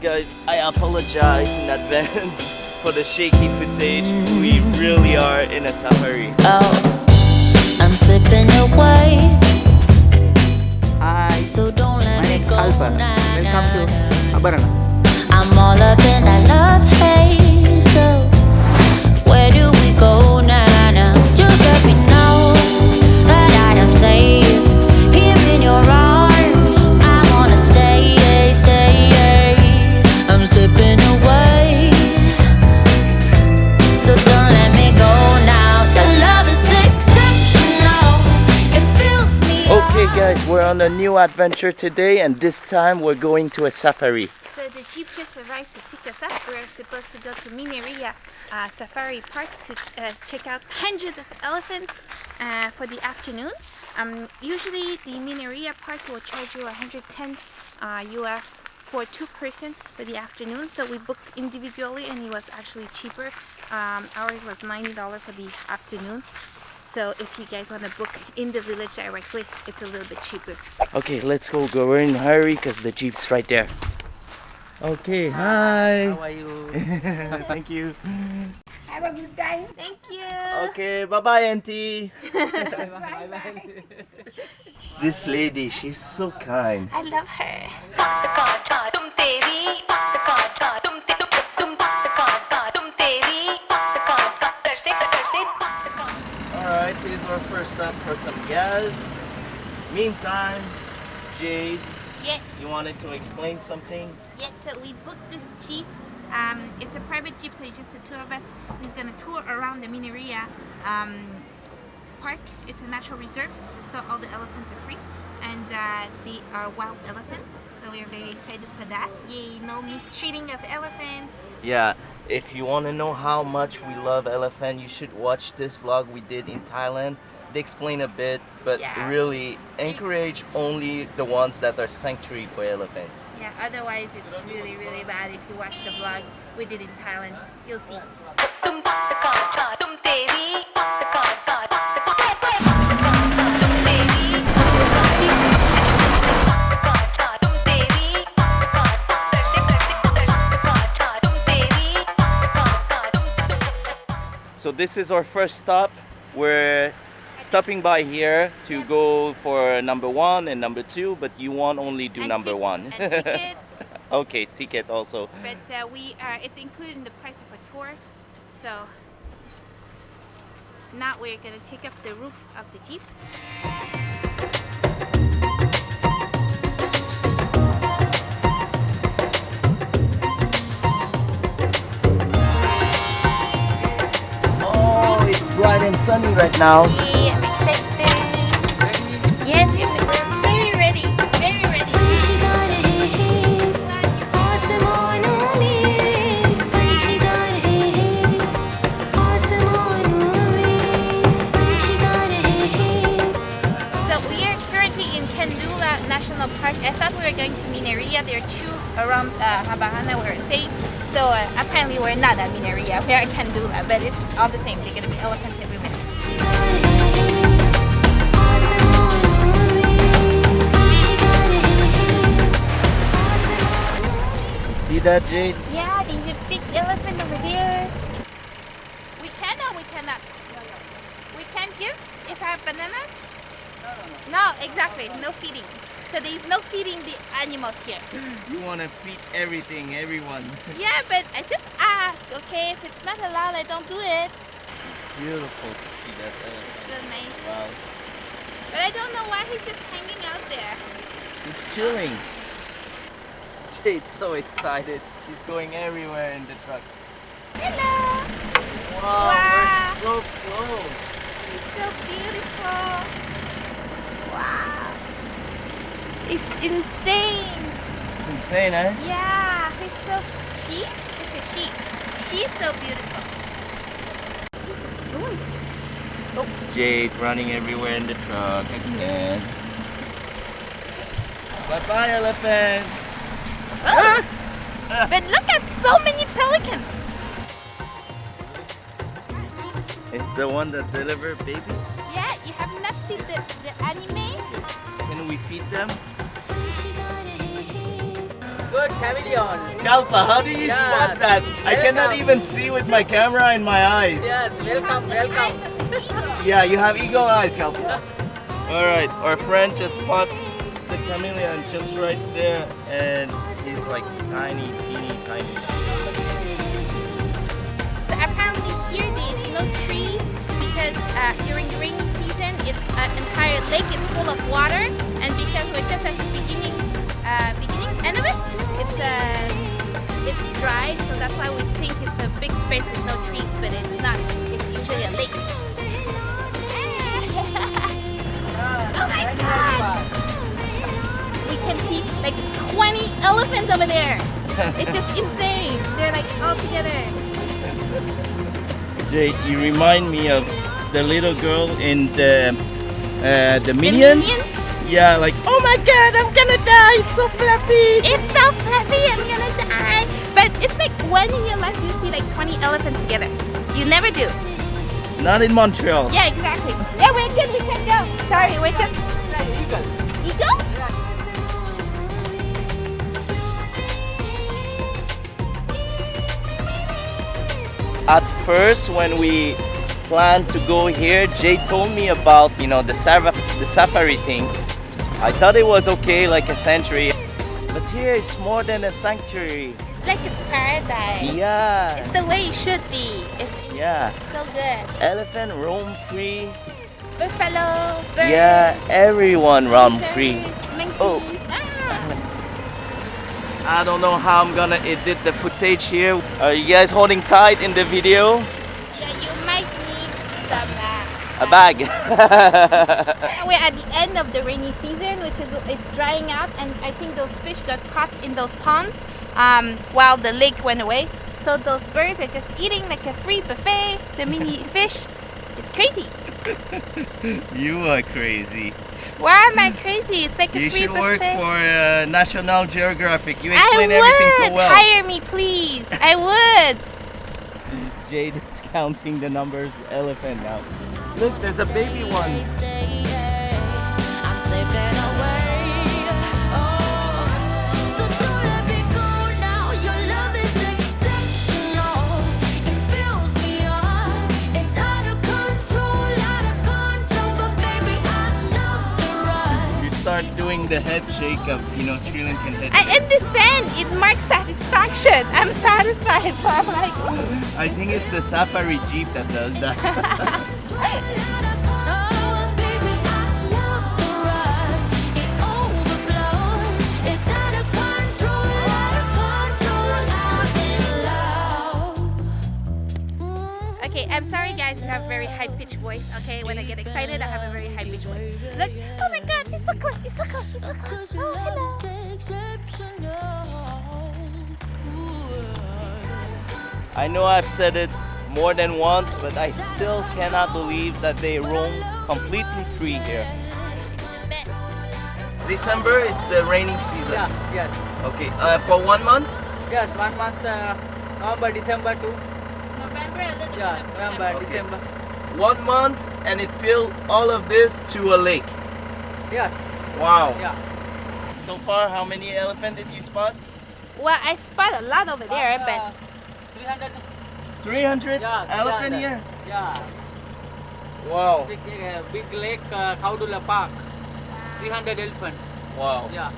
guys, I apologize in advance for the shaky footage. We really are in a safari. Oh, I'm slipping away. Hi, So don't let my me name is go. Alpha. Nah, Welcome to nah. Abaranga. I'm all up in that love haze. So where do we go now? Just let me know that I am safe here in your arms. I wanna stay. I'm slipping away. So don't let me go now. The love is exceptional. It fills me up. Okay guys, we're on a new adventure today, and this time we're going to a safari. So the jeep just arrived to pick us up. We're supposed to go to Mineria Safari Park to check out hundreds of elephants for the afternoon. Usually the Mineria Park will charge you 110 US for 2 person for the afternoon. So we booked individually and it was actually cheaper. Ours was $90 for the afternoon. So if you guys want to book in the village directly, it's a little bit cheaper. Okay, let's go. We're in a hurry because the jeep's right there. Okay, hi. How are you? Thank you. Have a good time. Thank you. Okay, bye-bye, auntie. Bye-bye. This lady, she's so kind. I love her. Alright, here's our first stop for some gas. Meantime, Jade, Yes. you wanted to explain something? Yes, so we booked this jeep. It's a private jeep, so it's just the two of us. He's gonna tour around the Mineria park. It's a natural reserve, so all the elephants are free, and they are wild elephants. So we're very excited for that. Yay! No mistreating of elephants. Yeah, if you want to know how much we love elephant, you should watch this vlog we did in Thailand. They explain a bit, but Yeah. really encourage only the ones that are sanctuary for elephant. Yeah. Otherwise, it's really, really bad. If you watch the vlog we did in Thailand, you'll see. So this is our first stop. We're stopping by here to go for number 1 and number 2, but you want only do And number tip- 1. and tickets. Okay, ticket also. But it's included in the price of a tour. So now we're gonna take up the roof of the jeep. Oh, it's bright and sunny right now. Yeah, I'm excited. Yes, we're very ready. Very ready. So we are currently in Kaudulla National Park. I thought we were going to Mineria. There are two around Habahana where it's safe. So apparently we're not at Mineria. We're at Kaudulla, but it's all the same. There are going to be elephants everywhere. See that, Jade? Yeah, there's a big elephant over there. We can or we cannot? We can give if I have bananas? No, exactly. No feeding. So there is no feeding the animals here. You want to feed everything, everyone. Yeah, but I just asked, okay? If it's not allowed, I don't do it. Beautiful to see that elephant. So nice. Wow. But I don't know why he's just hanging out there. He's chilling. Jade's so excited. She's going everywhere in the truck. Hello. Wow, Wow. we're so close. He's so beautiful. Wow. It's insane. It's insane, eh? Yeah, he's so sheep. It's a sheep. She's so beautiful. Oh, Jade running everywhere in the truck again. Bye-bye, elephant. oh. But look at so many pelicans. It's the one that delivered baby. Yeah, you have not seen the anime? Can we feed them? good chameleon. Kalpa, how do you Yeah. spot that? I cannot Welcome. even see with my camera in my eyes. Yes, welcome, welcome. Yeah, you have eagle eyes, Kalpa. Alright, our friend just spot the chameleon just right there, and he's like tiny, teeny, tiny. So apparently here there's no trees because during the rainy season it's an entire lake is full of water, and because we're just at the beginning end of it, it's dry, so that's why we think it's a big space with no trees, but it's not. It's usually a lake. Oh my god! We can see like 20 elephants over there. It's just insane. They're like all together. Jay, you remind me of the little girl in the Minions. Minions? Yeah, like, oh my god, I'm gonna die, it's so fluffy. It's so fluffy, I'm gonna die. But it's like when in your life you see like 20 elephants together. You never do. Not in Montreal. Yeah, exactly. Yeah, we're good, we can go. Sorry, we're just... Eagle. Eagle? At first, when we planned to go here, Jay told me about, you know, the safari thing. I thought it was okay, like a sanctuary. But here it's more than a sanctuary. It's like a paradise. Yeah. It's the way it should be. It's Yeah. so good. Elephant roam free. Buffalo, birds, Yeah, everyone roam free. monkeys. Oh. Ah. I don't know how I'm gonna edit the footage here. Are you guys holding tight in the video? Yeah, you might need some... A bag. We're at the end of the rainy season, which is it's drying out, and I think those fish got caught in those ponds while the lake went away. So those birds are just eating like a free buffet. The mini fish, it's crazy. You are crazy. Why am I crazy? It's like a You free should buffet. work for National Geographic. You I explain would everything so well. hire me, please. I would. Jade is counting the numbers elephant now. Look, there's a baby one. I'm slipping away. Oh, so don't let me go now. Your love is exceptional. It fills me up. It's out of control, but baby, I love the rush. You start doing the head shake of, you know, Sri Lankan head I shake. understand. It marks satisfaction. I'm satisfied, so I'm like... I think it's the safari jeep that does that. Oh, baby, I love the rush. It overflows. It's out of control, I'm in love. Okay, I'm sorry guys, I have a very high-pitched voice, okay? When I get excited, I have a very high-pitched voice. Look, oh my god, he's so close, he's so close, he's so close. Oh, hello. I know I've said it more than once, but I still cannot believe that they roam completely free here. December, it's the raining season. Yeah, yes. Okay, for 1 month? Yes, 1 month, November, December to, November, a little yeah, bit of November, Okay. December. 1 month, and it filled all of this to a lake. Yes, Wow. yeah. So far, how many elephant did you spot? Well, I spot a lot over there, but 300, 300 yeah, elephant 300. here? Yeah. Wow. Big lake, Kaudulla Park. 300 elephants. Wow. Yeah.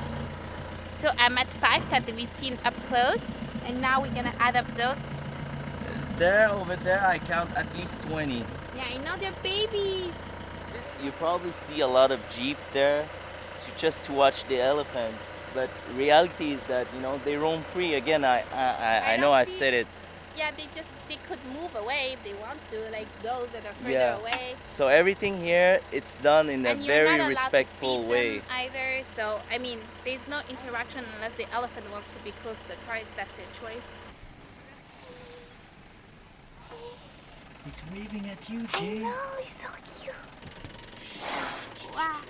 so I'm at 5 that we've seen up close, and now we're gonna add up those. There, over there, I count at least 20. Yeah, I know they're babies. You probably see a lot of jeep there just to watch the elephant. But reality is that, you know, they roam free. Again, I know don't I've see- said it. Yeah, they could move away if they want to, like those that are further Yeah. away. So everything here, it's done in a And you're very not allowed respectful to feed way. them either. So I mean, there's no interaction unless the elephant wants to be close to the cars. That's their choice. He's waving at you, I Jay. know, he's so cute. Wow.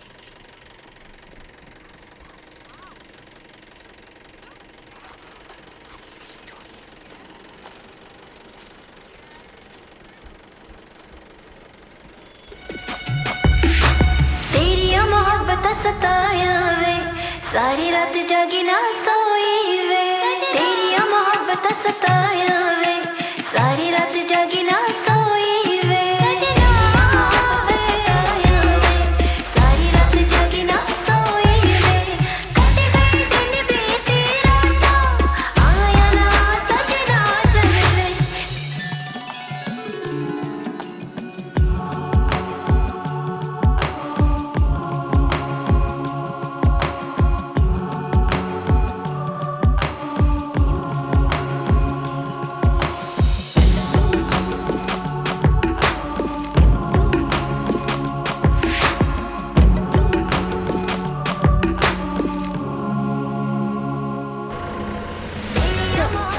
तेरी मोहब्बत सताया वे सारी रात जागी ना सोई वे बहुत सताया वे सारी रात जागी ना सोई वे सजना सताया वे सारी रात जागी ना सोई वे कटे गए दिन बीती रातों आया ना सजना चल वे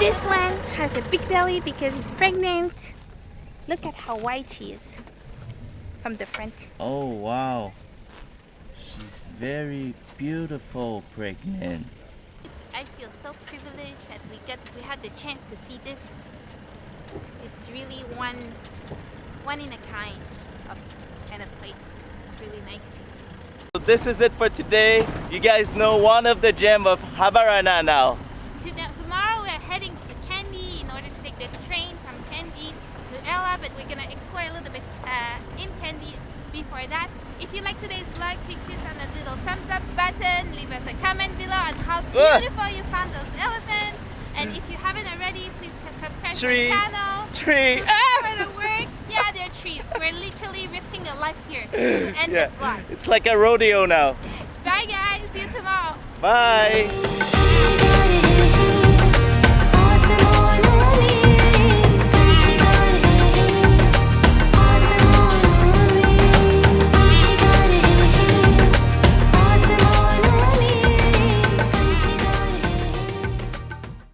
This one has a big belly because it's pregnant. Look at how wide she is from the front. Oh wow, she's very beautiful pregnant. I feel so privileged that we had the chance to see this. It's really one in a kind of place. It's really nice. So this is it for today. You guys know one of the gem of Habarana now. Tomorrow we're heading to Kandy in order to take the train from Kandy to Ella, but we're gonna explore a little bit in Kandy before that. If you like today's vlog, click this on the little thumbs up button, leave us a comment below on how beautiful you found those elephants, and if you haven't already, please subscribe to our channel. Tree. For the work. Yeah, they're trees. We're literally risking a life here to end this vlog. It's like a rodeo now. Bye guys, see you tomorrow. Bye.